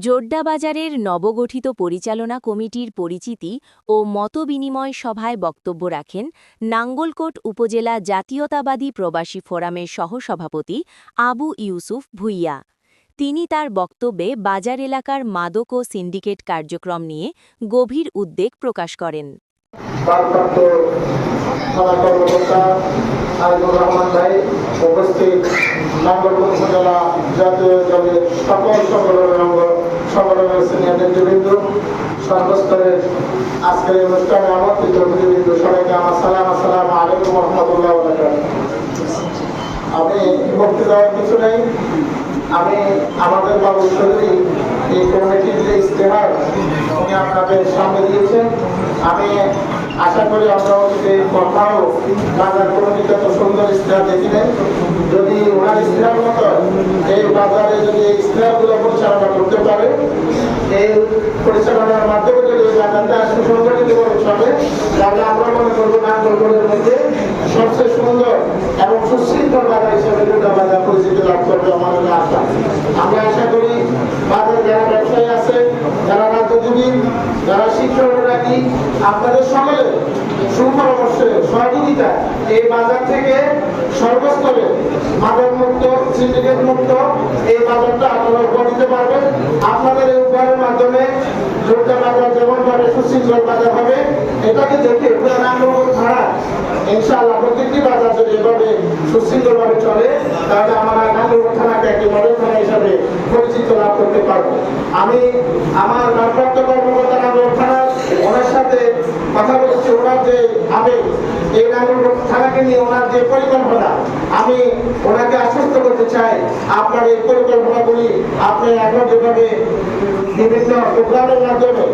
জোড্ডা বাজারের নবগঠিত পরিচালনা কমিটির পরিচিতি ও মতবিনিময় সভায় বক্তব্য রাখেন নাঙ্গলকোট উপজেলা জাতীয়তাবাদী প্রবাসী ফোরামের সহসভাপতি আবু ইউসুফ ভূঁইয়া। তিনি তার বক্তব্যে বাজার এলাকার মাদক ও সিন্ডিকেট কার্যক্রম নিয়ে গভীর উদ্বেগ প্রকাশ করেন। নাঙ্গলকোট উপজেলা জাতীয় দলের সকল সংগঠনের সিনিয়র নেতৃবৃন্দ, সর্বস্তরের আজকের এই অনুষ্ঠানে আমন্ত্রিত অতিথিবৃন্দ, সবাইকে আমার সালাম। আসসালামু আলাইকুম ওয়া রাহমাতুল্লাহি ওয়া বারাকাতুহু। আমি বক্তৃতা দেওয়ার কিছু নেই। আমি আমাদের বাবু চৌধুরী এই কমিটির যে ইশতেহার উনি আপনাদের সামনে দিয়েছেন, আমি আশা করি আমরা যে কোথাও বাজার কমিটিতে এত সুন্দর ইশতেহার দেখিলেন, যদি ওনার ইশতেহার মতো এই বাজারে যদি এই ইশতেহারগুলো পরিচালনা করতে পারে, এই পরিচালনার মাধ্যমে যদি এই বাজারটা সুসংগঠিতভাবে চলে, তাহলে আমরা মনে করবো নাঙ্গলকোটের মধ্যে সবচেয়ে সুন্দর এবং সুশৃঙ্খল বাজার হিসেবে জোড্ডা বাজার পরিচিতি লাভ করবে আমাদের আশা। আমরা আশা করি বাজারে যারা ব্যবসায়ী আছে, যারা রাজনীতিবিদ, যারা শিক্ষকরা, আপনাদের সকলে সুপরামর্শে সহযোগিতা এই বাজার থেকে সর্বস্তরে মাদক মুক্ত, সিন্ডিকেট মুক্ত এই বাজারটা আপনারা উপহার দিতে পারবেন। আপনাদের এই উপহারের মাধ্যমে জোড্ডা বাজার যেমনভাবে সুশৃঙ্খল বাজার হবে, এটাকে দেখে পুরো নাঙ্গলকোট থানা ইনশাআল্লাহ প্রত্যেকটি বাজার যদি এভাবে সুশৃঙ্খলভাবে চলে, তাহলে আমরা নাঙ্গলকোট থানাকে একটি মডেল থানা হিসাবে পরিচিত লাভ করতে পারবো। আমি আমার ভারপ্রাপ্ত কর্মকর্তা নাঙ্গলকোট থানার ওনার সাথে কথা বলেছি। ওনার যে আবেগ, এই নাঙ্গলকোট থানাকে নিয়ে ওনার যে পরিকল্পনা, আমি ওনাকে আশ্বস্ত করতে চাই, আপনার এই পরিকল্পনাগুলি আপনি এখন যেভাবে বিভিন্ন প্রোগ্রামের মাধ্যমে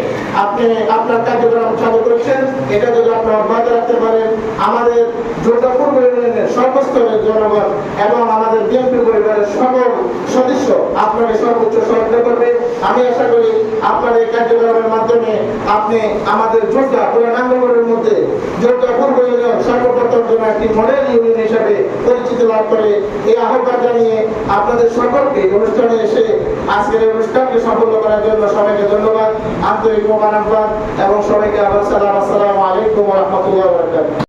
আপনি আপনার কার্যক্রম চালু করেছেন, এটা যদি আপনি অব্যাহত রাখতে পারেন, আমাদের জোড্ডা পূর্ব ইউনিয়নের সর্বস্তরের জনগণ এবং আমাদের বিএনপি পরিবারের সকল সদস্য আপনাকে সর্বোচ্চ সহযোগিতা করবে। আমি আশা করি আপনার এই কার্যক্রমের মাধ্যমে আপনি আমাদের জোড্ডা পুরো নাঙ্গলকোটের মধ্যে জোড্ডা পূর্ব ইউনিয়ন সর্বপ্রথম জন্য একটি মডেল ইউনিয়ন হিসাবে পরিচিতি লাভ করে, এই আহ্বান জানিয়ে আপনাদের সকলকে অনুষ্ঠানে এসে আজকের এই অনুষ্ঠানকে সফল করার জন্য সবাইকে ধন্যবাদ, আন্তরিক মোবারকবাদ এবং সবাইকে আবার সালাম। আসসালামু আলাইকুম ওয়া রাহমাতুল্লাহি ওয়া বারাকাতুহু।